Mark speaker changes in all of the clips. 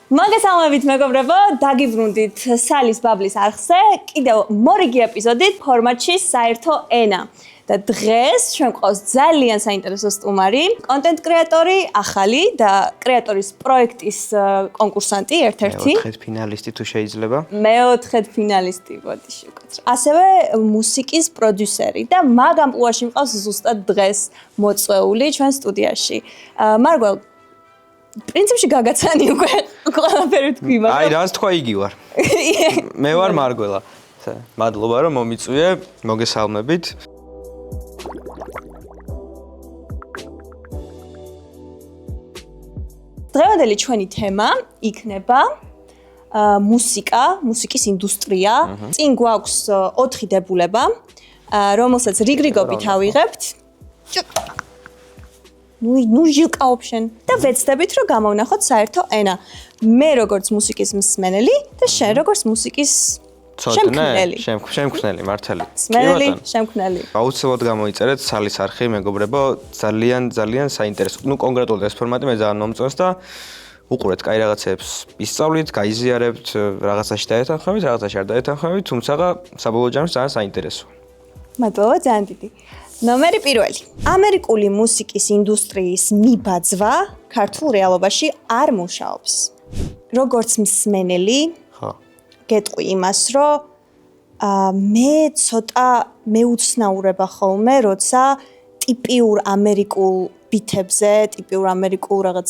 Speaker 1: მოგესალმებით მეგობრებო, დაგიბრუნდით სალის ბაბლის არხზე, კიდევ მორიგი ეპიზოდით ფორმატში საერთო ენა. და დღეს ჩვენ გვყავს ძალიან საინტერესო სტუმარი, კონტენტ კრეატორი, ახალი და კრეატორის პროექტის კონკურსანტი ერთ-ერთი.
Speaker 2: მეოთხედ ფინალისტი თუ შეიძლება.
Speaker 1: მეოთხედ ფინალისტი, ბოდიში უკაცრავ. ასევე მუსიკის პროდიუსერი და მაგ ამპლუაში მყავს ზუსტად დღეს მოწვეული ჩვენ სტუდიაში. მარგვალ პრინციპში გაგაცანი უკვე ყველაფერი თქვი, მაგრამ
Speaker 2: აი რას თქვა იგი ვარ. მე ვარ მარგველა. მადლობა რომ მომიწვიე, მოგესალმებით.
Speaker 1: დღევანდელი ჩვენი თემა იქნება მუსიკა, მუსიკის ინდუსტრია. წინ გვაქვს 4 დებულება, რომელსაც რიგრიგობით ავიღებთ. ნუ ჟილკაობშენ და ვეცდებით რომ გამოვნახოთ საერთო ენა. მე როგორც მუსიკის მსმენელი და შენ როგორც მუსიკის შემქმნელი.
Speaker 2: შემქმნელი მართალი.
Speaker 1: მსმენელი, შემქმნელი.
Speaker 2: აუცილებლად გამოიწერეთ სალის არხი, მეგობრებო, ძალიან საინტერესო. ნუ კონკრეტულად ეს ფორმატი მე ძალიან მომწონს და უყურეთ, კაი რაღაცებს ისწავლით, გაიზიარებთ, რაღაცაში დაეთანხმებით, რაღაცაში არ დაეთანხმებით, თუმცა საბოლოო ჯამში ძალიან საინტერესოა.
Speaker 1: მადლობა, ძალიან დიდი. ნომერი პირველი. ამერიკული მუსიკის ინდუსტრიის მიბაძვა ქართულ რეალობაში არ მუშაობს. როგორც მსმენელი,
Speaker 2: ხო.
Speaker 1: გეტყვი იმას, რომ მე ცოტა მეუცნაურება ხოლმე, როცა ტიპიურ ამერიკულ ბითებზე, ტიპიურ ამერიკულ რაღაც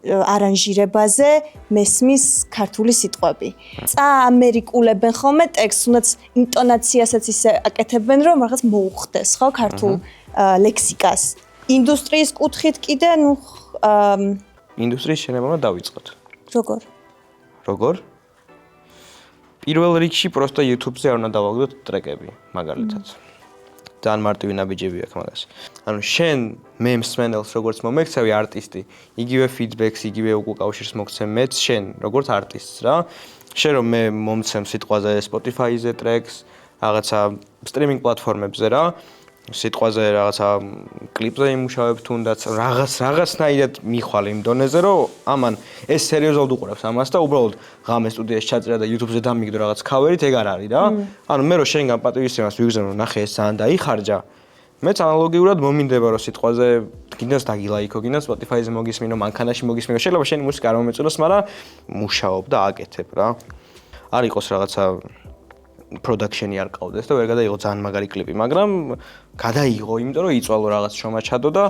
Speaker 1: არანჟირებაზე მესმის ქართული სიტყვები. წაამერიკულებენ ხოლმე ტექსტს, თუნდაც ინტონაციასაც ისე აკეთებენ, რომ რაღაც მოუხდეს, ხო, ქართულ ლექსიკას. ინდუსტრიის კუთხით კიდე, ნუ
Speaker 2: ინდუსტრიის შენება დავიწყოთ.
Speaker 1: როგორ?
Speaker 2: პირველ რიგში პროსტა YouTube-ზე არ უნდა დავაგდოთ ტრეკები, მაგალითად. ძალიან მარტივი ნაბიჯები აქვს მაგას. ანუ შენ მე მსმენელს როგორც მომექცევი არტისტი, იგივე ფიდბექს, იგივე უკავშირს მოგცემ მეც შენ როგორც არტისტს რა. შენ რომ მე მომცემ სიტყვაზე Spotify-ზე ტრეკს, რაღაცა სტრიმინგ პლატფორმებზე რა, სიტყვაზე რაღაცა კლიპზე იმუშავებ თუნდაც რაღაცნაირად მიხვალ იმ დონეზე რომ ამან ეს სერიოზულად უყურებს ამას და უბრალოდ ღამე სტუდიაში ჩაწერა და YouTube-ზე დამიგდო რაღაც ქავერით ეგ არ არის რა. ანუ მე რომ შენგან პატივისცემას ვიგზავნო რომ ნახე ეს ძალიან დაიხარჯა. მეც ანალოგიურად მომინდება რომ სიტყვაზე გინდას დაგილაიქო, გინდას Spotify-ზე მოგისმინო, მანქანაში მოგისმინო. შეიძლება შენი მუსიკა არ მომეწონოს, მაგრამ მუშაობ და აკეთებ რა. არ იყოს რაღაცა production-ი არ ყავდეს და ვერ გადაიღო ძალიან მაგარი კლიპი, მაგრამ გადაიღო, იმიტომ რომ იწვალო რაღაც შრომა-ჩადო და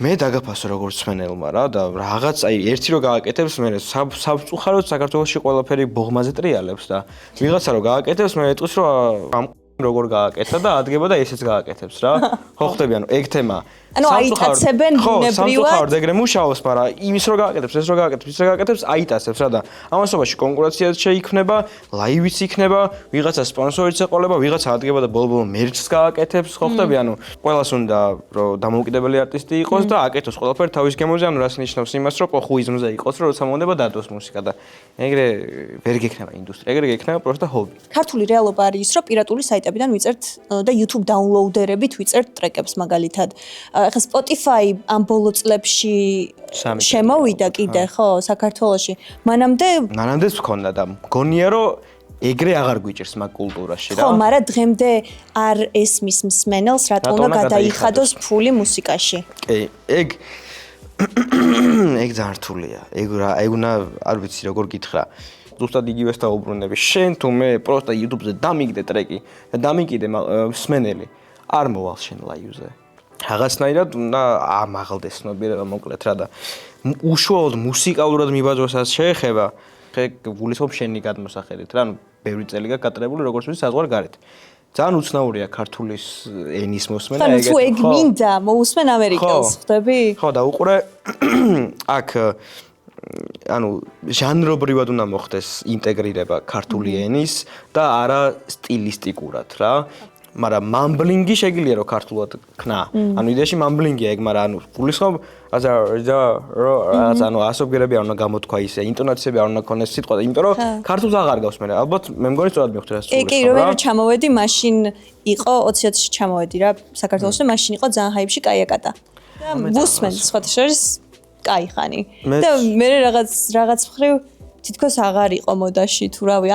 Speaker 2: მე დაგაფასო როგორც მსმენელმა რა და რაღაც აი ერთი რო გააკეთებს მე სამწუხაროდ საქართველოში ყველაფერი ბოღმაზე ტრიალებს და ვიღაცა რო გააკეთებს მე ეტყვის რომ როგორ გააკეთა და ადგება და ესეც გააკეთებს რა. ხო ხტები ანუ ეგ თემა.
Speaker 1: ანუ აიტაცებენ ბუნებრივად.
Speaker 2: სამწუხაროდ ეგრე მუშაობს, მაგრამ იმის რო გააკეთებს, ეს რო გააკეთებს, ის რო გააკეთებს, აიტაცებს რა და ამასობაში კონკურენციაც შეიქმნება, ლაივიც იქნება, ვიღაცა სპონსორიც ეყოლება, ვიღაცა ადგება და ბოლო-ბოლო მერჩს გააკეთებს, ხო ხტები ანუ ყველას უნდა რომ დამოუკიდებელი არტისტი იყოს და აკეთოს ყველაფერი თავის გემოზე, ანუ რას ნიშნავს იმას, რომ პოხუიზმზე იყოს, რომ როცა მონდება დადოს მუსიკა და ეგრე ვერ გექნება ინდუსტრია, ეგრე გექნება პროსტა ჰობი.
Speaker 1: ქართული რეალობა არის ის, რომ პირატული საიტებიდან ვიწერთ და YouTube დაუნლოუდერებით ვიწერთ ტრეკებს მაგალითად. ახლა Spotify ამ ბოლო წლებში შემოვიდა კიდე, ხო, საქართველოში. მანამდეც
Speaker 2: მქონდა და მგონია რომ ეგრე აღარ გვიჭირს მაგ კულტურაში რა.
Speaker 1: ხო, მაგრამ დღემდე არ ესმის მსმენელს, რატომ უნდა გადაიხადოს ფული მუსიკაში.
Speaker 2: კი, ეგ ძალიან რთულია. ეგ უნდა არ ვიცი როგორ გითხრა. ზუსტად იგივეს დაუბრუნდები. შენ თუ მე პროსტა YouTube-ზე დამიგდე ტრეკი და დამიკიდე მსმენელი. არ მოვალ შენ ლაივზე. რაღაცნაირად უნდა ამაღლდეს ცნობიერება მოკლედ რა და უშუალოდ მუსიკალურად მიბაძვასაც შეეხება. ხე გულისხმობ შენი გადმოსახედით რა, ანუ ბევრი წელი გაკატრებული როგორც ვიცი საზღვარ გარეთ. ძალიან უცნაურია ქართულის ენის მოსმენა
Speaker 1: ეგეთ. ხო, ეგ მინდა მოусმენ ამერიკელს, ხვდები?
Speaker 2: ხო და უყურე აქ ანუ ჟანრობრივად უნდა მოხდეს ინტეგრირება ქართული ენის და არა სტილისტიკურად რა. მაგრამ მამბლინგი შეგიძლია რომ ქართულად ქნა. ანუ იდეაში მამბლინგია ეგ, მაგრამ ანუ გულისხმობ ანუ ასობგერები არ უნდა გამოთქვა ისე, ინტონაციები არ უნდა ქონდეს სიტყვა, იმიტომ რომ ქართულს აღარ გავს მე. ალბათ მე მგონი სწორად მივხვდი რა სულ.
Speaker 1: კი, რომ ჩამოვედი, მაშინ იყო 20-ში ჩამოვედი რა საქართველოში და მაშინ იყო ძალიან ჰაიპში კაიაკატა. და ვუსმენ სხვათა შორის კაი ხანი. და მე რაღაც მხრივ თითქოს აღარ იყო მოდაში თუ რავი,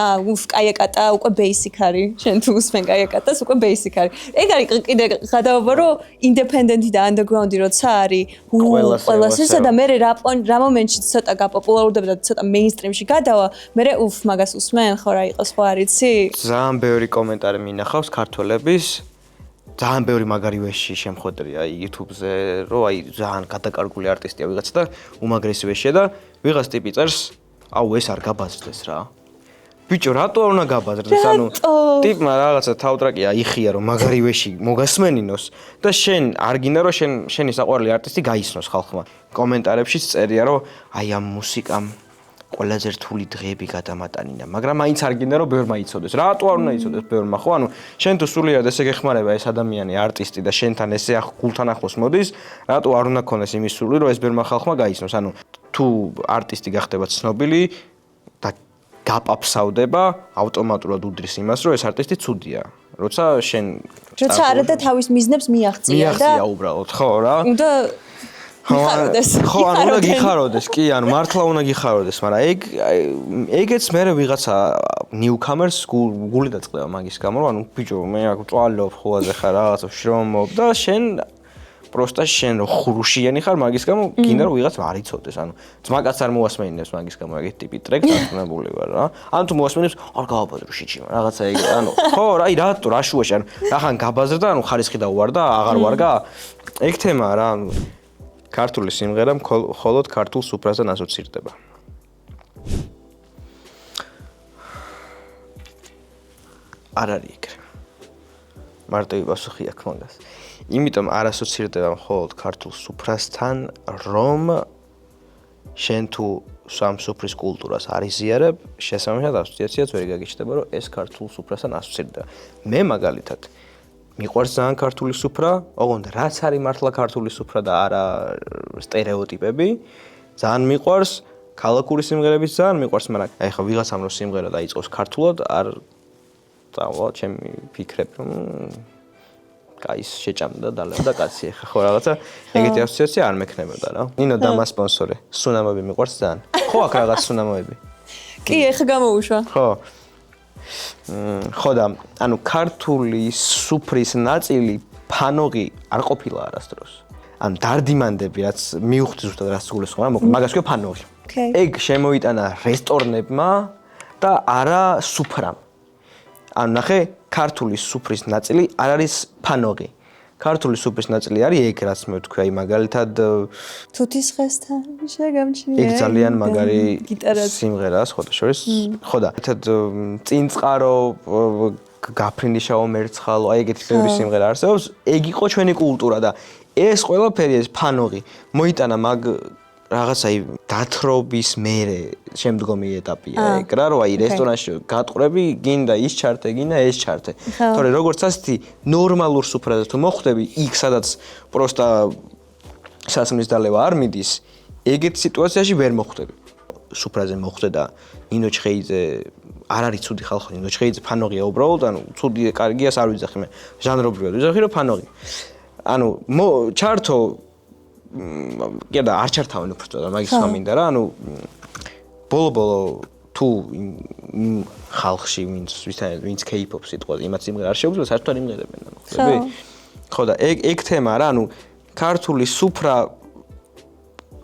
Speaker 1: კაიაკატა უკვე basic არის. შენ თუ უსმენ კაიაკატას უკვე basic არის. ეგ არის კიდე გადაობა რომ independent-ი და underground-ი როცა არის, ყველას ესა და მე რა მომენტში ცოტა გაპოპულარდება და ცოტა mainstream-ში გადავა, მე მაგას უსმენ ხო რა იყო სხვა არიცი?
Speaker 2: ძალიან ბევრი კომენტარი მინახავს ქართველების ძალიან ბევრი მაგარი ვეში შემხვედრია YouTube-ზე, რომ აი ძალიან გადაკარგული არტისტია ვიღაცა და უმაგრესი ვეშია და ვიღაც ტიპი წერს აუ ეს არ გაბაზრდეს რა. ბიჭო, რატო არ უნდა გაბაზრდეს? ანუ ტიპმა რაღაცა თავტრაკი აიხია რომ მაგარი ვეში მოგასმენინოს და შენ არ გინდა რომ შენი საყვარელი არტისტი გაიცნოს ხალხმა. კომენტარებში წერია რომ აი ამ მუსიკამ ყველაზე რთული დღეები გადამატანინა, მაგრამ მაინც არ გინდა რომ ბევრმა იცოდეს. რატო არ უნდა იცოდეს ბევრმა, ხო? ანუ შენ თუ სულიერად ესე გეხმარება ეს ადამიანი არტისტი და შენთან ესე გულთან ახლოს მოდის, რატო არ უნდა ქონდეს იმის სული რომ ეს ბევრმა ხალხმა გაიცნოს? ანუ თუ არტისტი გახდება ცნობილი და გაპაფსავდება, ავტომატურად უდრის იმას, რომ ეს არტისტი ცუდია. როცა
Speaker 1: არადა თავის მიზნებს მიაღწია და
Speaker 2: უბრალოდ, ხო რა?
Speaker 1: უნდა გიხაროდეს.
Speaker 2: ხო, უნდა გიხაროდეს, კი, ანუ მართლა უნდა გიხაროდეს, მაგრამ ეგეც მე ვიღაცა newcomers გული დაწყდება მაგის გამო, ანუ ბიჭო, მე აქ წვალობ ხოლაზე ხარ, რაღაცა შრომობ და შენ პროსტა შენ რო ხურუშიანი ხარ მაგის გამო, გინდა რომ ვიღაც არ იცოდეს, ანუ ძმაკაც არ მოასმენინებს მაგის გამო, ეგეთი ტიპი ტრეკს დაწნებული ვარ რა. ანუ თუ მოასმენინებს, არ გავაბაზრო შიჩი, რაღაცა ეგ, ანუ ხო, აი რატო, რა შუაში, ანუ რახან გაბაზრდა, ანუ ხარისხი დაუვარდა, აღარ ვარგა. ეგ თემაა რა, ანუ ქართული სიმღერა მხოლოდ ქართულ სუფრასთან ასოცირდება. არ არის ეგრე. მარტივი პასუხი აქვს მაგას. იმიტომ არ ასოცირდება მხოლოდ ქართულ სუფრასთან, რომ შენ თუ სამ სუფრის კულტურას არ იზიარებ, შესაბამისად ასოციაციაც ვერ გაგიჩნდება, რომ ეს ქართულ სუფრასთან ასოცირდება. მე მაგალითად მიყვარს ძალიან ქართული სუფრა, ოღონდ რაც არის მართლა ქართული სუფრა და არა სტერეოტიპები, ძალიან მიყვარს, ქალაქური სიმღერებიც ძალიან მიყვარს, მაგრამ აი ხო ვიღაცამ რო სიმღერა დაიწყოს ქართულად, არ წავა ჩემი ფიქრები, რომ კაის შეჭამდა დალებდა კაცი ახლა ხო რაღაცა ეგეთი ასოციაცია არ მექნებოდა რა. ნინო დამასპონსორე, სუნამოები მიყვარს ძალიან. ხო აქ რაღაც სუნამოები?
Speaker 1: კი, ახლა გამოუშვა.
Speaker 2: ხო. ხო და ანუ ქართული სუფრის ნაწილი ფანოღი არ ყოფილა არასდროს. ანუ დარდიმანდები რაც მიუხვდი ზუსტად რაც გულისხმობ, მაგრამ მაგას ქვია ფანოღი. ეგ შემოიტანა რესტორნებმა და არა სუფრამ. ანუ ნახე, ქართული სუფრის ნაწილი არ არის ფანოღი. ქართული სუფრის ნაწილი არის ეგ რაც მე ვთქვი, აი მაგალითად
Speaker 1: თუთისხესთან შეგამჩნია.
Speaker 2: ეგ ძალიან მაგარი სიმღერაა, ხოდა შორის. ხო და ერთად წინწყარო, გაფრინდიშაო მერცხალო, აი ეგეთი ბევრი სიმღერა არსებობს. ეგ იყო ჩვენი კულტურა და ეს ყველაფერი ეს ფანოღი მოიტანა მაგ რაღაც აი დათრობის მერე შემდგომი ეტაპია ეგ რა რომ აი რესტორანში გატყრები გინდა ის ჩარტე გინდა ეს ჩარტე თორე როგორც ასეთი ნორმალურ სუფრაზე თუ მოხვდები იქ სადაც პროსტა სასმის დალევა არ მიდის ეგეთ სიტუაციაში ვერ მოხვდები სუფრაზე მოხვდე და ნინო ჩხეიძე არ არის ცუდი ხალხი ნინო ჩხეიძე ფანოღია უბრალოდ ანუ ცუდი კარგიას არ ვიძახი მე ჟანრობრივად ვიძახი რომ ფანოღი ანუ ჩართო კი და არ ჩართავენ უბრალოდ მაგის ხამინდა რა ანუ ბოლო თუ ხალხში ვინც K-pop სიტყვა იმათ სიმღერა არ შეუძლია საერთოდ არ იმღერებენ ანუ ხდები ხო და ეგ თემა რა ანუ ქართული სუფრა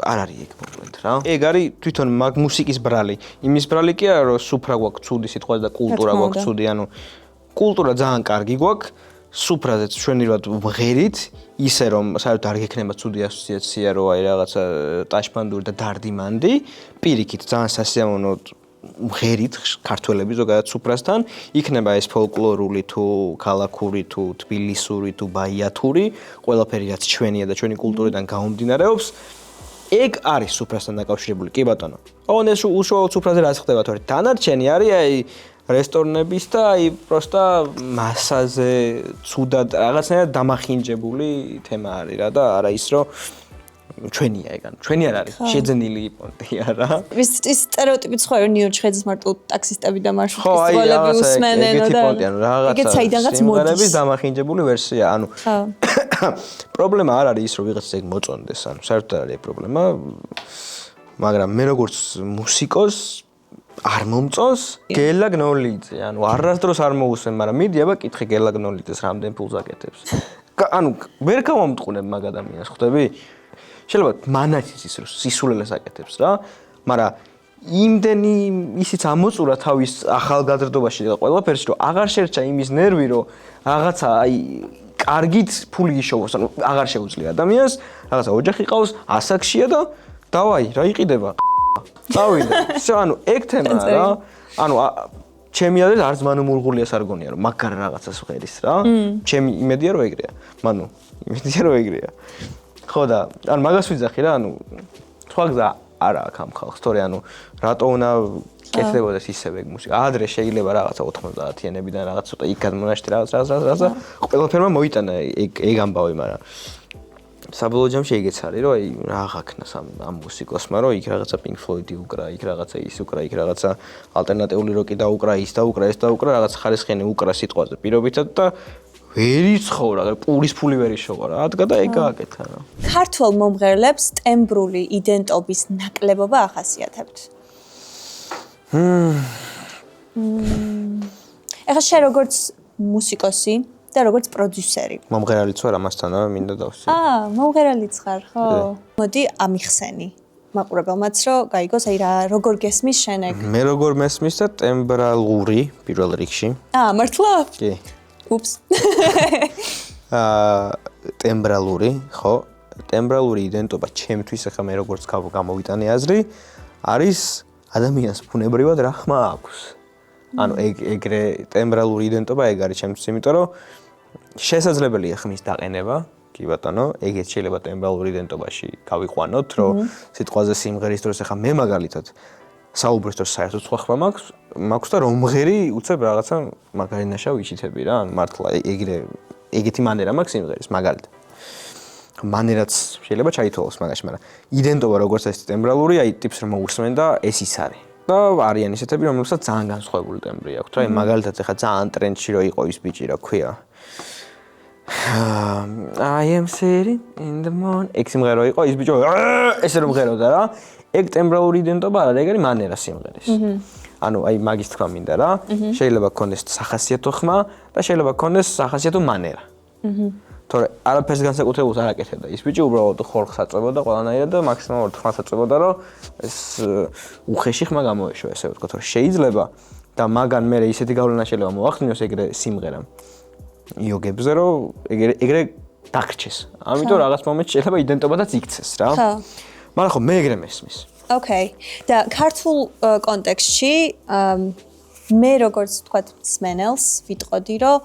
Speaker 2: არ არის ეგ მოკლედ რა ეგ არის თვითონ მაგ მუსიკის ბრალი იმის ბრალი კი არა რომ სუფრა გვაქვს ცუდი სიტყვა და კულტურა გვაქვს ცუდი ანუ კულტურა ძალიან კარგი გვაქვს სუფრაზეც ჩვენივად ვღერით ისე რომ საერთოდ არ გექნება ცუდი ასოციაცია რომ აი რაღაცა ტაშპანდური და დარდიმანდი პირიქით ძალიან სასიამოვნო ვღერით ქართველები ზოგადად სუფრასთან იქნება ეს ფოლკლორული თუ ქალაქური თუ თბილისური თუ ბაიათური ყველაფერი რაც ჩვენია და ჩვენი კულტურიდან გამომდინარეობს ეგ არის სუფრასთან დაკავშირებული კი ბატონო ოღონდ ეს უშუალოდ სუფრაზე რაც ხდება თორე დანარჩენი არის აი რესტორნების და აი პროსტა მასაზე ცუდად რაღაცნაირად დამახინჯებული თემა არის რა და არა ის რომ ჩვენია ეგან ჩვენი არ არის შეძენილი პონტია რა
Speaker 1: ის სტერეოტიპიც ხო რომ ნიო ჩხეძის მარტო ტაქსისტები და მარშრუტისტები უსმენენ და
Speaker 2: ეგეთი პონტია ანუ რაღაცა სიმღერების დამახინჯებული ვერსია ანუ პრობლემა არ არის ის, რომ ვიღაც ეგ მოწონდეს, ანუ საერთოდ არ არის პრობლემა, მაგრამ მე როგორც მუსიკოს არ მომწონს გელა გნოლიძე, ანუ არასდროს არ მოусვენ, მაგრამ მიდი აბა კითხე გელა გნოლიძეს რამდენ ფულს აკეთებს. ანუ ვერ გავამტყუნებ მაგ ადამიანს, ხვდები? შეიძლება მანაჩის ის სისულელეს აკეთებს რა, მაგრამ იმდენი ისიც ამოწურა თავის ახალგაზრდობაში და ყველაფერში, რომ აღარ შერჩა იმის ნერვი, რომ რაღაცა აი კარგით ფული იშოვოს, ანუ აღარ შეუძლია ადამიანს, რაღაცა ოჯახი ყავს, ასაკშია და დავაი, რა იყიდება? წავიდა. ანუ ეგ თემაა რა. ანუ ჩემი აზრით არც მანუ მურღულიას არ გონია, რომ მაგარ რაღაცას ვღერის რა. ჩემი იმედია რომ ეგრეა. მანუ იმედია რომ ეგრეა. ხო და ანუ მაგას ვიძახი რა, ანუ სხვა გზა არა აქვს ამ ხალხს, თორე ანუ რატო უნდა კეთდებოდეს ისევ ეგ მუსიკა. ადრე შეიძლება რაღაცა 90-იანებიდან რაღაც ცოტა იქ გადმონაშთი რაღაცა ყველაფერმა მოიტანა ეგ ამბავი, მაგრამ საბოლოო ჯამში ეგეც არის, რომ აი რა აღაქნას ამ მუსიკოსმა, რომ იქ რაღაცა Pink Floyd-ი უკრა, იქ რაღაცა ის უკრა, იქ რაღაცა ალტერნატიული როკი დაუკრა, ის დაუკრა, ეს დაუკრა, რაღაც ხარისხიანი უკრა სიტყვაზე პირობითად და ვერ იცხოვრა, პურის ფული ვერ იშოვა რა, ადგა და ეგ გააკეთა რა.
Speaker 1: ქართველ მომღერლებს ტემბრული იდენტობის ნაკლებობა ახასიათებთ. ეხლა შენ როგორც მუსიკოსი და როგორც პროდიუსერი.
Speaker 2: მომღერალიც ვარ ამასთანავე მინდა დავსწრო.
Speaker 1: მომღერალიც ხარ, ხო? მოდი ამიხსენი მაყურებელმაც, რომ გაიგოს აი რა როგორ გესმის შენ ეგ.
Speaker 2: მე როგორ მესმის და ტემბრალური პირველ რიგში.
Speaker 1: მართლა?
Speaker 2: კი.
Speaker 1: უპს.
Speaker 2: ტემბრალური, ხო? ტემბრალური იდენტობა ჩემთვის ახლა მე როგორც გამოვიტანე აზრი, არის ადამიანს ბუნებრივად რა ხმა აქვს. ანუ ეგრე ტემბრალური იდენტობა ეგ არის ჩემთვის, იმიტომ რომ შესაძლებელია ხმის დაყენება, კი ბატონო, ეგეც შეიძლება ტემბრალურ იდენტობაში გავიყვანოთ, რომ სიტყვაზე სიმღერის დროს ახლა მე მაგალითად საუბრის დროს საერთოდ სხვა ხმა მაქვს და რომღერი უცებ რაღაცა მაგარინაშა ვიჩითები რა, ანუ მართლა ეგეთი მანერა მაქვს სიმღერის მაგალითად. მანერაც შეიძლება ჩაითვალოს მაგაში, მაგრამ იდენტობა როგორც ეს ტემბრალური, აი ტიპს რომ მოусმენ და ეს ის არის. და არიან ისეთები, რომელსაც ძალიან განსხვავებული ტემბრი აქვს. რა, მაგალითად ახლა ძალიან ტრენდში რო იყო ის ბიჭი, რა ქვია. I am sitting in the morning. ეგ სიმღერა იყო, ის ბიჭო ესე რომ ღეროდა რა. ეგ ტემბრალური იდენტობა არა, ეგ არის მანერა სიმღერის. ანუ აი მაგის თქვა მინდა რა. შეიძლება გქონდეს სახასიათო ხმა და შეიძლება გქონდეს სახასიათო მანერა. თორე არაფერს განსაკუთრებულს არ აკეთებდა. ის ბიჭი უბრალოდ ხორხს აწვებოდა ყველანაირად და მაქსიმალურად ხმას აწვებოდა, რომ ეს უხეში ხმა გამოეშვა, ესე ვთქვა, თორე შეიძლება და მაგან მე ისეთი გავლენა შეიძლება მოახდინოს ეგრე სიმღერამ. იოგებზე რომ ეგრე დაგრჩეს. ამიტომ რაღაც მომენტში შეიძლება იდენტობადაც იქცეს რა. ხო. მაგრამ ხო მე ეგრე მესმის.
Speaker 1: ოკეი. და ქართულ კონტექსტში მე როგორც ვთქვათ, სმენელს ვიტყოდი, რომ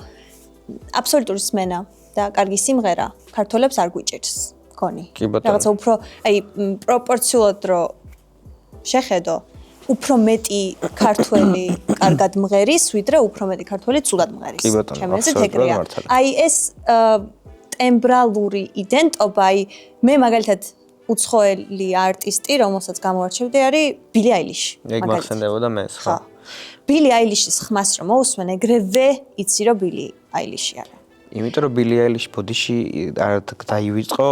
Speaker 1: აბსოლუტური სმენა და კარგი სიმღერა ქართველებს არ გვიჭირს, გონი. რაღაცა უფრო, აი, პროპორციულად რო შეხედო, უფრო მეტი ქართველი კარგად მღერის, ვიდრე უფრო მეტი ქართველი ცუდად მღერის. ჩემი აზრით ეგრეა. აი ეს ტემბრალური იდენტობა, აი მე მაგალითად უცხოელი არტისტი, რომელსაც გამოვარჩევდი, არის ბილი აილიში.
Speaker 2: ეგ მახსენდებოდა მე, ხო.
Speaker 1: ბილი აილიშის ხმას რომ მოусმენ, ეგრევე იცი რომ ბილი აილიში არის.
Speaker 2: იმიტომ რომ ბილი აილიში ბოდიში არ დაივიწყო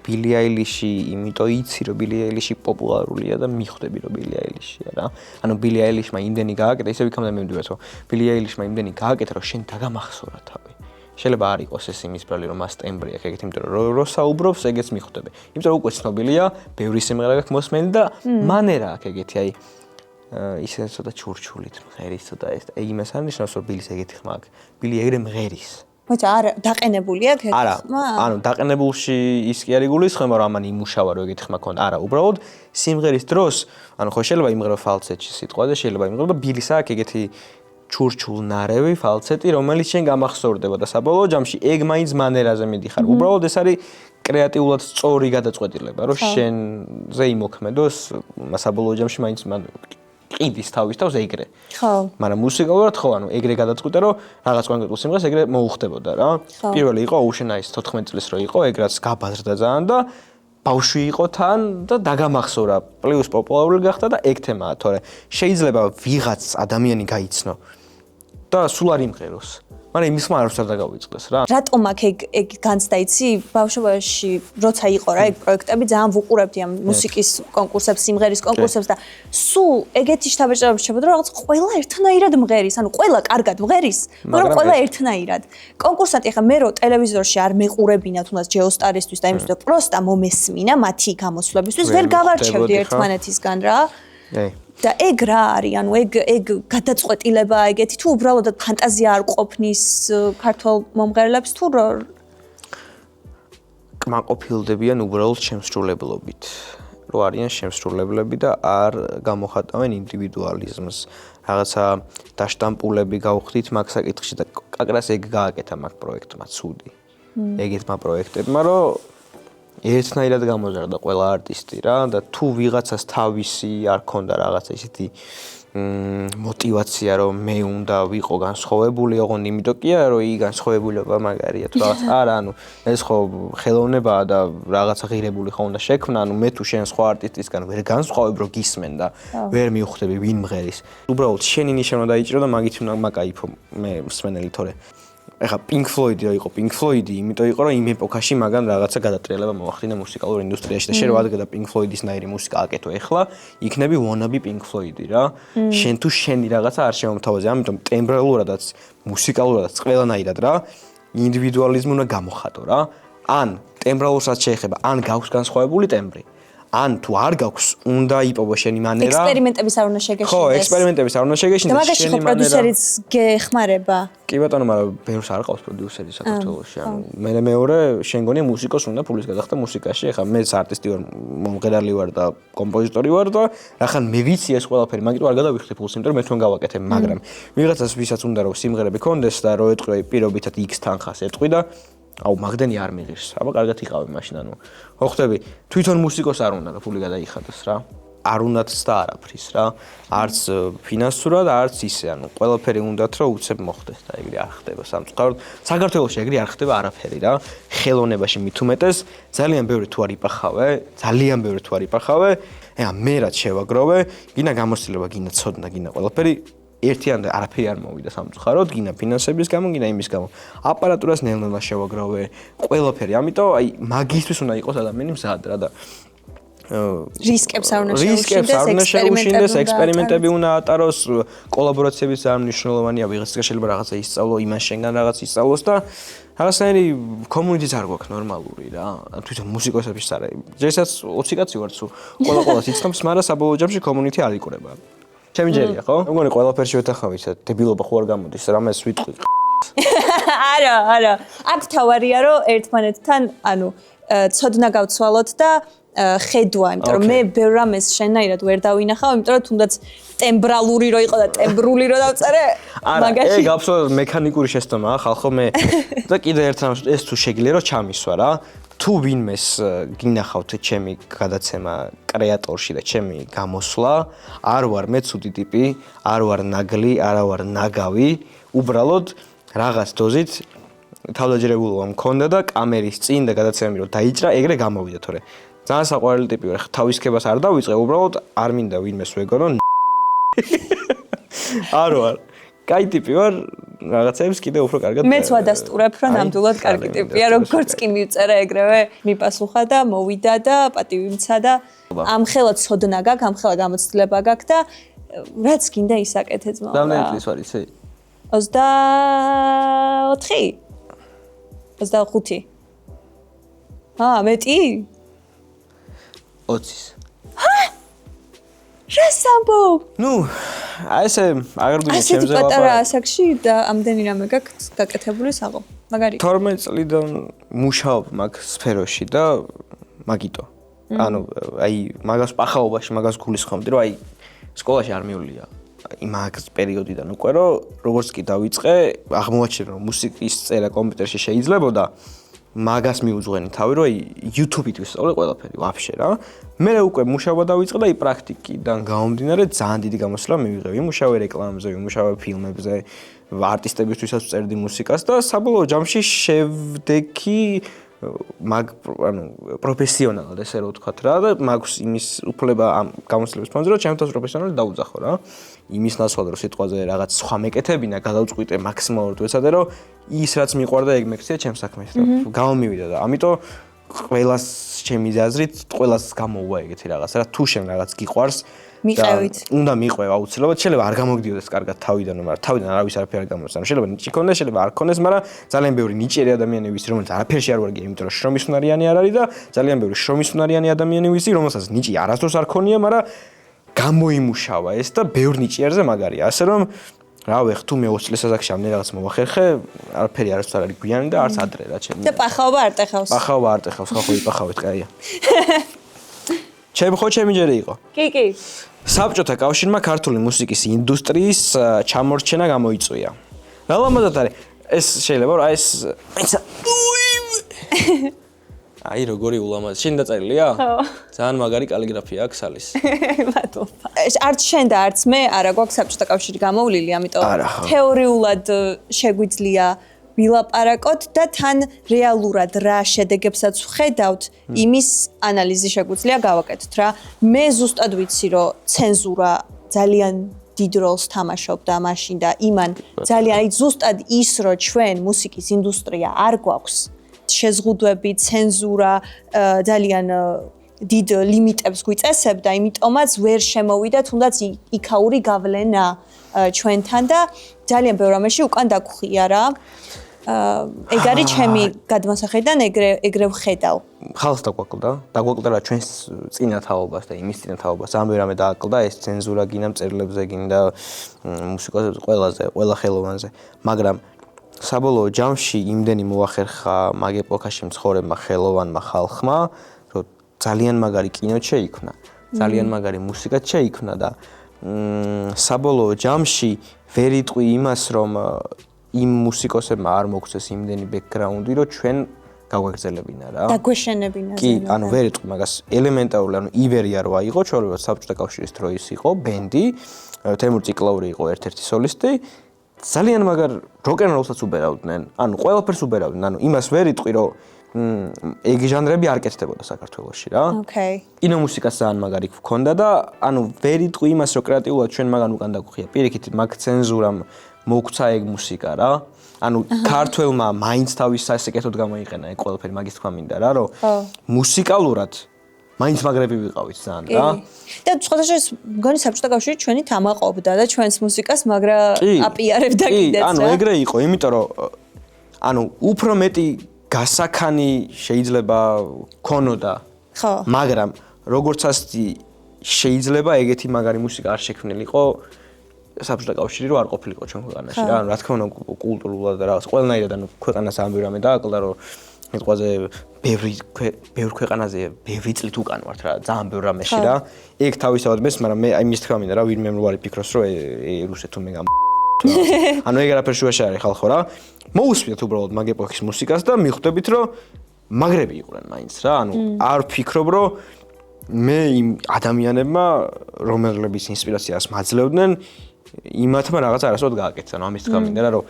Speaker 2: ბილი აილიში, იმიტომ იცი რომ ბილი აილიში პოპულარულია და მიხვდები რომ ბილი აილიშია რა. ანუ ბილი აილიშმა იმდენი გააკეთა, ისე ვიქამდე მე მივიდეთ რომ ბილი აილიშმა იმდენი გააკეთა რომ შენ დაგამახსოვრა თავი. შეიძლება არ იყოს ეს იმის ბრალი რომ მას ტემბრი აქვს ეგეთ, იმიტომ რომ რო საუბრობს ეგეც მიხვდები. იმიტომ რომ უკვე ცნობილია, ბევრი სიმღერა აქვს მოსმენი და მანერა აქვს ეგეთი, აი ისე ცოტა ჩურჩულით მღერის ცოტა ეს იმას არ ნიშნავს რომ ბილის ეგეთი ხმა აქვს. ბილი ეგრე მღერის. მოიცა არა დაყენებულია ეგეთი ხმა? არა, ანუ დაყენებულში ის კი არის გულისხმობა რომ ამან იმუშავა რომ ეგეთი ხმა ქონდა. არა, უბრალოდ სიმღერის დროს, ანუ ხო შეიძლება იმღერო ფალცეტში სიტყვაზე, შეიძლება იმღერო და ბილის აქვს ეგეთი ჩურჩულნარევი ფალცეტი, რომელიც შენ გამახსოვრდება და საბოლოო ჯამში ეგ მაინც მანერაზე მიდიხარ. უბრალოდ ეს არის კრეატიულად სწორი გადაწყვეტილება, რომ შენზე იმოქმედოს საბოლოო ჯამში მაინც ყიდის თავის თავს ეგრე. ხო. მაგრამ მუსიკალურად ხო, ანუ ეგრე გადაწყვიტა, რომ რაღაც კონკრეტულ სიმღერას ეგრე მოუხდებოდა რა. პირველი იყო Ocean Eyes 14 წლის რო იყო, ეგ რაც გაბაზრდა ძალიან და ბავშვი იყო თან და დაგამახსოვრა, პლუს პოპულარული გახდა და ეგ თემაა, თორე შეიძლება ვიღაც ადამიანი გაიცნო და სულ არ იმღეროს. მაგრამ იმის ხმა არ უნდა დაგავიწყდეს რა.
Speaker 1: რატომ აქ ეგ განცდა იცი? ბავშვობაში როცა იყო რა ეგ პროექტები ძალიან ვუყურებდი ამ მუსიკის კონკურსებს, სიმღერის კონკურსებს და სულ ეგეთი შთაბეჭდილება შეჭებოდა რომ რაღაც ყველა ერთნაირად მღერის, ანუ ყველა კარგად მღერის, მაგრამ ყველა ერთნაირად. კონკურსანტი ახლა მე რო ტელევიზორში არ მეყურებინა თუნდაც ჯეოსტარისთვის და იმისთვის და პროსტა მომესმინა მათი გამოსვლებისთვის, ვერ გავარჩევდი ერთმანეთისგან რა. და ეგ რა არის? ანუ ეგ გადაწყვეტილება ეგეთი თუ უბრალოდ ფანტაზია არ ყოფნის ქართულ მომღერლებს თუ
Speaker 2: კმაყოფილდებიან უბრალოდ შემსრულებლობით. რო არიან შემსრულებლები და არ გამოხატავენ ინდივიდუალიზმს. რაღაცა დაშტამპულები გავხდით მაგ საკითხში და კაკრას ეგ გააკეთა მაგ პროექტმა ცუდი. ეგეთმა პროექტებმა რომ ერთნაირად გამოზარდა ყველა არტისტი რა და თუ ვიღაცას თავისი არ ქონდა რაღაცა ისეთი მოტივაცია რომ მე უნდა ვიყო განსხვავებული, ოღონდ იმიტომ კი არა რომ იგი განსხვავებულობა მაგარია თუ რაღაც არა, ანუ ეს ხო ხელოვნებაა და რაღაცა ღირებული ხო უნდა შექმნა, ანუ მე თუ შენ სხვა არტისტისგან ვერ განსხვავებ რომ გისმენ და ვერ მივხვდები ვინ მღერის. უბრალოდ შენი ნიშნა უნდა დაიჭირო და მაგით უნდა მაკაიფო მე მსმენელი თორე ეხა Pink Floyd-ი იყო Pink Floyd-ი, იმიტომ იყო რომ იმ ეპოქაში მაგან რაღაცა გადატრიალება მოახდინა მუსიკალურ ინდუსტრიაში და შენ რო ადგა Pink Floyd-ის ნაირი მუსიკა აკეთო ეხლა, იქნები wannabe Pink Floyd-ი რა. შენ თუ შენი რაღაცა არ შემომთავაზე, ამიტომ ტემბრალურადაც, მუსიკალურადაც ყველანაირად რა, ინდივიდუალიზმი უნდა გამოხატო რა. ან ტემბრალურსაც შეეხება, ან გაქვს განსხვავებული ტემბრი. ან თუ არ გაქვს, უნდა იპოვო შენი მანერა.
Speaker 1: ექსპერიმენტების არ უნდა შეგეშინდეს.
Speaker 2: ხო, ექსპერიმენტების არ უნდა შეგეშინდეს.
Speaker 1: და მაგაში ხო პროდიუსერიც გეხმარება.
Speaker 2: კი ბატონო, მაგრამ ბევრს არ ყავს პროდიუსერი საქართველოში. ანუ მე მეორე შენ გონია მუსიკოს უნდა ფულის გადახდა მუსიკაში. ეხლა მეც არტისტი ვარ, მომღერალი ვარ და კომპოზიტორი ვარ და ახლა მე ვიცი ეს ყველაფერი, მაგიტომ არ გადავიხდი ფულს, იმიტომ რომ მე თქვენ გავაკეთებ, მაგრამ ვიღაცას ვისაც უნდა რომ სიმღერები კონდეს და რო ეტყვი პირობითად X თანხას ეტყვი და აუ მაგდენი არ მიღირს. აბა კარგად იყავი მაშინ, ანუ ხო ხვდები, თვითონ მუსიკოს არ უნდა რომ ფული გადაიხადოს რა. არ უნდათ და არაფრის რა. არც ფინანსურად, არც ისე, ანუ ყველაფერი უნდათ რომ უცებ მოხდეს და ეგრე არ ხდება სამწუხაროდ. საქართველოში ეგრე არ ხდება არაფერი რა. ხელოვნებაში მით უმეტეს ძალიან ბევრი თუ არ იპახავე, ძალიან ბევრი თუ არ იპახავე, ეხა მე რაც შევაგროვე, გინა გამოცდილება, გინა ცოდნა, გინა ყველაფერი ერთიან და არაფერი არ მოვიდა სამწუხაროდ, გინა ფინანსების გამო, გინა იმის გამო. აპარატურას ნელ-ნელა შევაგროვე, ყველაფერი. ამიტომ აი მაგისტრის უნდა იყოს ადამიანი მზად რა და
Speaker 1: რისკებს არ უნდა
Speaker 2: შეუშინდეს, ექსპერიმენტები უნდა ატაროს, კოლაბორაციების ძალიან მნიშვნელოვანია, ვიღაცას შეიძლება რაღაცა ისწავლო, იმან შენგან რაღაც ისწავლოს და რაღაცნაირი კომუნიტიც არ გვაქვს ნორმალური რა. თვითონ მუსიკოსებიც არა. ჯერსაც 20 კაცი ვართ სულ, ყველას იცნობს, მაგრამ საბოლოო ჯამში კომუნიტი არ იკურება. ჩემი ჯერია, ხო? მეგონი ყველაფერში ვეთახავით, დებილობა ხო არ გამოდის, რამეს ვიტყვი.
Speaker 1: არა. აქ თავარია რომ ერთმანეთთან, ანუ ცოდნა გავცვალოთ და ხედვა, იმიტომ რომ მე ბევრ რამეს შენაირად ვერ დავინახავ, იმიტომ რომ თუნდაც ტემბრალური რო იყო და ტემბრული რო დავწერე,
Speaker 2: მაგაში. ეგ აბსოლუტურად მექანიკური შეცდომაა, ხალხო მე და კიდე ერთ რამს ეს თუ შეგიძლია რომ ჩამისვა რა. თუ ვინმეს გინახავთ ჩემი გადაცემა კრეატორში და ჩემი გამოსვლა, არ ვარ მე ცუდი ტიპი, არ ვარ ნაგლი, არა ვარ ნაგავი, უბრალოდ რაღაც დოზით თავდაჯერებულობა მქონდა და კამერის წინ და გადაცემები რომ დაიჭრა, ეგრე გამოვიდა თორე. ძალიან საყვარელი ტიპი ვარ, თავისქებას არ დავიწყე, უბრალოდ არ მინდა ვინმეს ვეგონო. არ ვარ. კაი ტიპი ვარ, რაღაცებს კიდე უფრო კარგად.
Speaker 1: მეც ვადასტურებ, რომ ნამდვილად კარგი ტიპია, როგორც კი მივწერა ეგრევე, მიპასუხა და მოვიდა და პატივი მცა და ამხელა ცოდნა გაქვს, ამხელა გამოცდილება გაქვს და რაც გინდა ისაკეთე ძმაო.
Speaker 2: რამდენი წლის ვარ იცი?
Speaker 1: 24? 25. მეტი?
Speaker 2: 20-ის.
Speaker 1: რას ამბობ?
Speaker 2: ნუ, აი ესე აგრდული ჩემზე
Speaker 1: ასეთი პატარა ასაკში და ამდენი რამე გაქვს გაკეთებული საღო. მაგარი.
Speaker 2: 12 წლიდან მუშაობ მაგ სფეროში და მაგიტო. ანუ აი მაგას პახაობაში მაგას გულისხმობდი, რომ აი სკოლაში არ მივლია. იმაგ პერიოდიდან უკვე რომ როგორც კი დავიწყე, აღმოაჩინე რომ მუსიკის წერა კომპიუტერში შეიძლებოდა მაგას მიუძღვენი თავი, რომ აი YouTube-ით ვისწავლე ყველაფერი ვაფშე რა. მე უკვე მუშაობა დავიწყე და აი პრაქტიკიდან გამომდინარე ძალიან დიდი გამოსვლა მივიღე. ვიმუშავე რეკლამებზე, ვიმუშავე ფილმებზე, არტისტებისთვისაც ვწერდი მუსიკას და საბოლოო ჯამში შევდექი პროფესიონალად ესე რომ ვთქვათ რა და მაქვს იმის უფლება ამ გამოცდილების ფონზე რომ ჩემ თავს პროფესიონალად დაუძახო რა. იმის ნაცვლად რომ სიტყვაზე რაღაც სხვა მეკეთებინა, გადავწყვიტე მაქსიმალურად ვეცადე რომ ის რაც მიყვარდა ეგ მეკცია ჩემ საქმეს და გამომივიდა და ამიტომ ყველას ჩემი აზრით ყველას გამოუვა ეგეთი რაღაც რა თუ შენ რაღაც გიყვარს
Speaker 1: მიყევით.
Speaker 2: უნდა მიყვე აუცილებლად შეიძლება არ გამოგდიოდეს კარგად თავიდან მაგრამ თავიდან არავის არაფერი არ გამოდის ანუ შეიძლება ნიჭი ქონდეს შეიძლება არ ქონდეს მაგრამ ძალიან ბევრი ნიჭიერი ადამიანები ვიცი რომელსაც არაფერში არ ვარგია იმიტომ რომ შრომის უნარიანი არ არის და ძალიან ბევრი შრომის უნარიანი ადამიანი ვიცი რომელსაც ნიჭი არასდროს არ ქონია მაგრამ გამოიმუშავა ეს და ბევრ ნიჭიერზე მაგარია ასე რომ რავი თუ მე 20 წლის ასაკში ამ რაღაც მოვახერხე არაფერი არასდროს არ არის გვიანი და არც ადრე რა ჩემი
Speaker 1: და პახაობა არ ტეხავს.
Speaker 2: პახაობა არ ტეხავს ხო იპახავით კაია ჩემი ხო ჩემი ჯერი იყო
Speaker 1: კი.
Speaker 2: საბჭოთა კავშირმა ქართული მუსიკის ინდუსტრიის ჩამორჩენა გამოიწვია. რა ლამაზად არის ეს შეიძლება რა ეს აი როგორი ულამაზი შენ დაწერილია?
Speaker 1: ხო.
Speaker 2: ძალიან მაგარი კალიგრაფია აქვს სალის.
Speaker 1: მადლობა. არც შენ და არც მე არა გვაქვს საბჭოთა კავშირი გამოვლილი, ამიტომ
Speaker 2: არა, ხო.
Speaker 1: თეორიულად შეგვიძლია ვილაპარაკოთ და თან რეალურად რა შედეგებსაც ვხედავთ, იმის ანალიზი შეგვიძლია გავაკეთოთ რა. მე ზუსტად ვიცი, რომ ცენზურა ძალიან დიდ როლს თამაშობდა მაშინ და იმან ძალიან ზუსტად ის, რომ ჩვენ მუსიკის ინდუსტრია არ გვაქვს შეზღუდვები, ცენზურა ძალიან დიდ ლიმიტებს გვიწესებდა, იმიტომაც ვერ შემოვიდა თუნდაც იქაური გავლენა ჩვენთან და ძალიან ბევრ რამეში უკან დაგხვია რა. ეგ არის ჩემი გადმოსახედიდან ეგრე ვხედავ.
Speaker 2: ხალხს დაგვაკლდა რა ჩვენს წინა თაობას და იმის წინა თაობას ძალიან ბევრი რამე დააკლდა ეს ცენზურა გინდა მწერლებზე გინდა მუსიკოსებზე ყველა ხელოვანზე მაგრამ საბოლოო ჯამში იმდენი მოახერხა მაგ ეპოქაში მცხოვრებმა ხელოვანმა ხალხმა რომ ძალიან მაგარი კინო შეიქმნა ძალიან მაგარი მუსიკა შეიქმნა და საბოლოო ჯამში ვერ იტყვი იმას რომ იმ მუსიკოსებმა არ მოგცეს იმდენი ბექგრაუნდი რომ ჩვენ გავაგრძელებინა რა
Speaker 1: დაგვეშენებინა
Speaker 2: კი ანუ ვერ იტყვი მაგას ელემენტარული ანუ ივერია რო აიღო ჩვეულებრივ საბჭოთა კავშირის დროის იყო ბენდი თემურ ციკლაური იყო ერთ-ერთი სოლისტი ძალიან მაგარ როკ-ენ-როლსაც უბერავდნენ ანუ ყველაფერს უბერავდნენ ანუ იმას ვერ იტყვი რომ ეგ ჟანრები არ კეთდებოდა საქართველოში რა
Speaker 1: ოკეი
Speaker 2: კინომუსიკას ძალიან მაგარი გქონდა და ანუ ვერ იტყვი იმას რომ კრეატიულად ჩვენ მაგან უკან დაგხვია პირიქით მაგ ცენზურამ მოგცა ეგ მუსიკა რა ანუ ქართველმა მაინც თავის სასიკეთოდ გამოიყენა ეგ ყველაფერი მაგის თქვა მინდა რა რომ მუსიკალურად მაინც მაგრები ვიყავით ძალიან რა
Speaker 1: და სხვადასხვა მგონი საბჭოთა კავშირი ჩვენი თამაყობდა და ჩვენს მუსიკას მაგრა აპიარებდა კიდეც რა
Speaker 2: ანუ ეგრე იყო იმიტომ რომ ანუ უფრო მეტი გასაქანი შეიძლება ქონოდა
Speaker 1: ხო
Speaker 2: მაგრამ როგორც ასეთი შეიძლება ეგეთი მაგარი მუსიკა არ შექმნილიყო საბჭოთა კავშირი რო არ ყოფილიყო ჩვენ ქვეყანაში რა ანუ რა თქმა უნდა კულტურულად და რაღაც ყველანაირად ანუ ქვეყანას ამ ბევრ რამე დააკლდა რომ მეტყვაზე ბევრ ქვეყანაზე ბევრი წლით უკან ვართ რა ძალიან ბევრ რამეში რა ეგ თავისთავად მეც მაგრამ მე აი მის თქვა მინდა რა ვინმე რო ფიქრობს რომ რუსეთ თუ მე ანუ ეგ არაფერ შუაში არის ხალხო რა მოусვიათ უბრალოდ მაგ ეპოქის მუსიკას და მიხვდებით რომ მაგრები იყვნენ მაინც რა ანუ არ ვფიქრობ რომ მე იმ ადამიანებმა რომელების ინსპირაციას მაძლევდნენ იმათმა რაღაც არასოდ გააკეთეს ანუ ამის თქვა მინდა რა რომ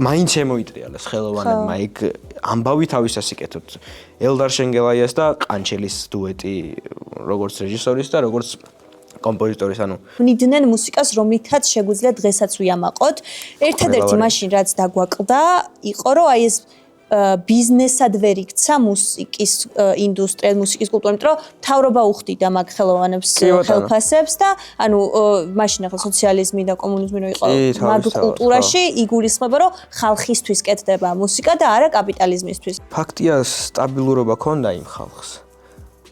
Speaker 2: მაინც შემოიტრიალეს ხელოვანებმა ეგ ამბავი თავისასიკეთოთ ელდარ შენგელაიას და ყანჩელის დუეტი როგორც რეჟისორის და როგორც კომპოზიტორის ანუ
Speaker 1: ვნიდნენ მუსიკას რომლითაც შეგვიძლია დღესაც ვიამაყოთ ერთადერთი მაშინ რაც დაგვაკლდა იყო რომ აი ეს ბიზნესად ვერ იქცა მუსიკის ინდუსტრია, მუსიკის კულტურა, იმიტომ რომ მთავრობა უხდიდა მაგ ხელოვანებს ხელფასებს და ანუ მაშინ ახლა სოციალიზმი და კომუნიზმი რო იყო მაგ კულტურაში იგულისხმება რომ ხალხისთვის კეთდება მუსიკა და არა კაპიტალიზმისთვის.
Speaker 2: ფაქტია სტაბილურობა ქონდა იმ ხალხს.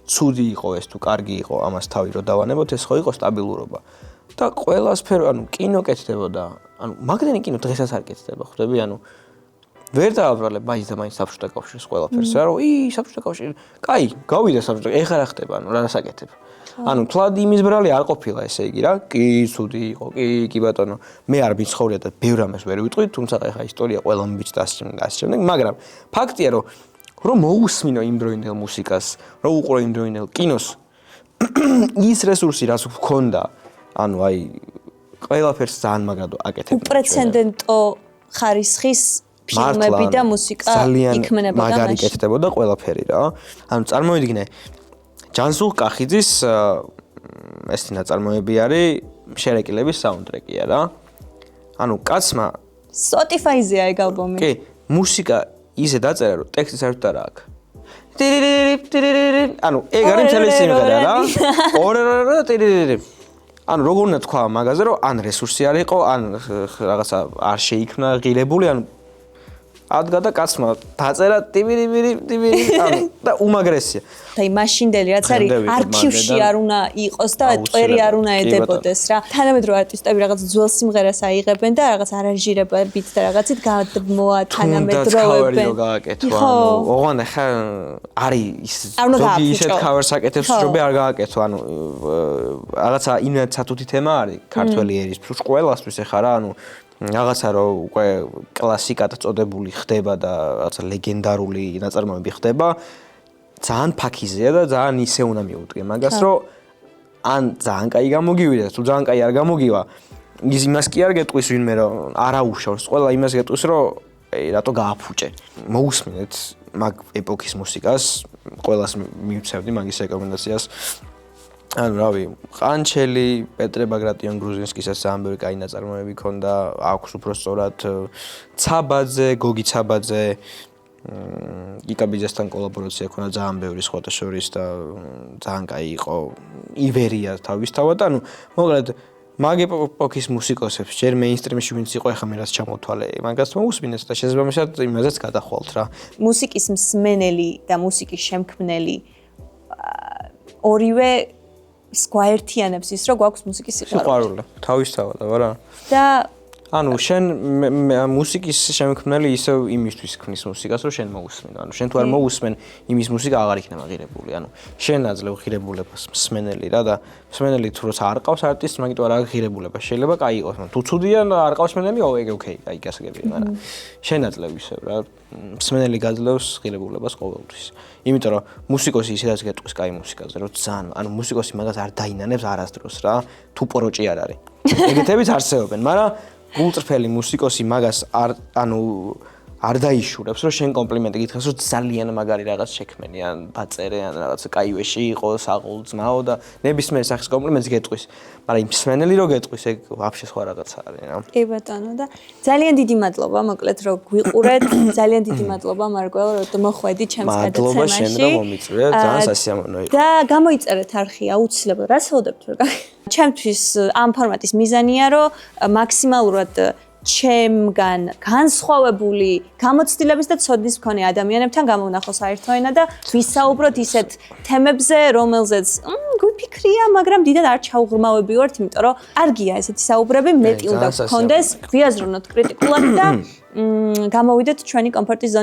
Speaker 2: ცუდი იყო ეს თუ კარგი იყო ამას თავი რო დავანებოთ ეს ხო იყო სტაბილურობა. და ყველა სფერო ანუ კინო კეთდებოდა. ანუ მაგდენი კინო დღესაც არ კეთდება, ხვდები? ანუ ვერ დააბრალებ მაინც და მაინც საბჭოთა კავშირის ყველაფერს რა რომ საბჭოთა კავშირი კაი გავიდა საბჭოთა ეხლა რა ხდება ანუ რა დასაკეთებ ანუ თლად იმის ბრალი არ ყოფილა ესე იგი რა კი ცუდი იყო კი ბატონო მე არ ვიცხოვრია და ბევრ ამას ვერ ვიტყვი თუმცა ეხლა ისტორია ყველა მიბიჭდა ასე შემდეგ მაგრამ ფაქტია რომ მოусმინო იმ დროინდელ მუსიკას რომ უყურო იმ დროინდელ კინოს ის რესურსი რაც გქონდა ანუ აი ყველაფერს ძალიან მაგრად აკეთებდა
Speaker 1: უპრეცედენტო ხარისხის ფილმები და მუსიკა იქმნებოდა
Speaker 2: მაგარი კეთდებოდა ყველაფერი რა. ანუ წარმოვიდგინე ჯანსუღ კახიძის ესეთი ნაწარმოები არის შერეკილების საუნდტრეკია რა. ანუ კაცმა
Speaker 1: Spotify-ზეა ეგ ალბომი.
Speaker 2: კი, მუსიკა ისე დაწერა რომ ტექსტი საერთოდ არ აქვს. ანუ ეგ არის მთელი სიმღერა რა. ანუ როგორ უნდა თქვა მაგაზე რომ ან რესურსი არ იყო, ან რაღაცა არ შეიქმნა ღირებული, ანუ ადგა და კაცმა დაწერა ანუ და უმაგრესია.
Speaker 1: და იმაშინდელი რაც არის არქივში არ უნდა იყოს და წვერი არ უნდა ედებოდეს რა. თანამედროვე არტისტები რაღაც ძველ სიმღერას აიღებენ და რაღაც არანჟირებით და რაღაცით თანამედროვეებენ.
Speaker 2: ხო, ოღონდ ხა არის ის ზოგი ისეთ cover-ს აკეთებს, რომ არ გააკეთო, ანუ რაღაცა იმეც სათუთი თემა არის ქართველი ერის ყველასთვის ეხა რა, ანუ რაღაცა რომ უკვე კლასიკად წოდებული ხდება და რაღაცა ლეგენდარული ნაწარმოები ხდება, ძალიან ფაქიზეა და ძალიან ისე უნდა მიუდგე მაგას, რომ ან ძალიან კაი გამოგივიდა, თუ ძალიან კაი არ გამოგივა, იმას კი არ გეტყვის ვინმე რომ არაუშავს, ყველა იმას გეტყვის რომ რატო გააფუჭე. მოусმინეთ მაგ ეპოქის მუსიკას, ყველას მივცევდი მაგის რეკომენდაციას. ანუ რავი, ყანჩელი, პეტრე ბაგრატიონ გრუზინსკისაც ძალიან ბევრი კაი ნაწარმოები ჰქონდა, აქვს უბრალოდ ცაბაძე, გოგი ცაბაძე, იკაბიძესთან კოლაბორაცია ჰქონდა ძალიან ბევრი სხვათა შორის და ძალიან კაი იყო. ივერია თავისთავად, ანუ მოკლედ მაგ ეპოქის მუსიკოსებს ჯერ მეინსტრიმში ვინც იყო, ეხლა მე რაც ჩამოთვალე, მაგას მოусმინეთ და შესაბამისად იმაზეც გადახვალთ რა.
Speaker 1: მუსიკის მსმენელი და მუსიკის შემქმნელი ორივე გვაერთიანებს ის, რომ გვაქვს მუსიკის
Speaker 2: სიყვარული. თავისთავად, არა?
Speaker 1: და
Speaker 2: ანუ შენ მუსიკის შემქმნელი ისევ იმისთვის ქმნის მუსიკას, რომ შენ მოусმინო. ანუ შენ თუ არ მოусმენ, იმის მუსიკა აღარ იქნება ღირებული. ანუ შენ აძლევ ღირებულებას მსმენელი რა და მსმენელი თუ როცა არ ყავს არტისტს, მაგიტომ არ აქვს ღირებულება. შეიძლება კაი იყოს, მაგრამ თუ ცუდია არ ყავს მსმენელი, ეგ ოკეი, კაი გასაგებია, მაგრამ შენ აძლევ ისევ რა. მსმენელი გაძლევს ღირებულებას ყოველთვის. იმიტომ რომ მუსიკოსი ისედაც გეტყვის კაი მუსიკაზე, რომ ძალიან, ანუ მუსიკოსი მაგას არ დაინანებს არასდროს რა, თუ პოროჭი არ არის. ეგეთებიც არსებობენ, მაგრამ გულწრფელი მუსიკოსი მაგას არ დაიშურებს, რომ შენ კომპლიმენტი გითხრას, რომ ძალიან მაგარი რაღაც შექმენი, ან დაწერე, ან რაღაც კაივეში იყო, საყოველთაო და ნებისმიერ სახის კომპლიმენტს გეტყვის. მაგრამ იმ მსმენელი რო გეტყვის, ეგ ვაფშე სხვა რაღაცა არის რა.
Speaker 1: კი ბატონო და ძალიან დიდი მადლობა, მოკლედ რომ გვიყურეთ. ძალიან დიდი მადლობა მარგველო, რომ მოხვედი ჩემს გადაცემაში.
Speaker 2: მადლობა შენ რომ მომიწვია, ძალიან სასიამოვნო იყო.
Speaker 1: და გამოიწერეთ არხი აუცილებლად. რა საუბრობთ რა? ჩემთვის ამ ფორმატის მიზანია, რომ მაქსიმალურად ჩემგან განსხვავებული გამოცდილების და ცოდნის მქონე ადამიანებთან გამოვნახო საერთო ენა და ვისაუბროთ ისეთ თემებზე, რომელზეც გვიფიქრია, მაგრამ დიდად არ ჩაუღრმავებივართ, იმიტომ რომ არ გია ესეთი საუბრები, მეტი უნდა გქონდეს, გვიაზრონოთ კრიტიკულად და გამოვიდეთ ჩვენი კომფორტის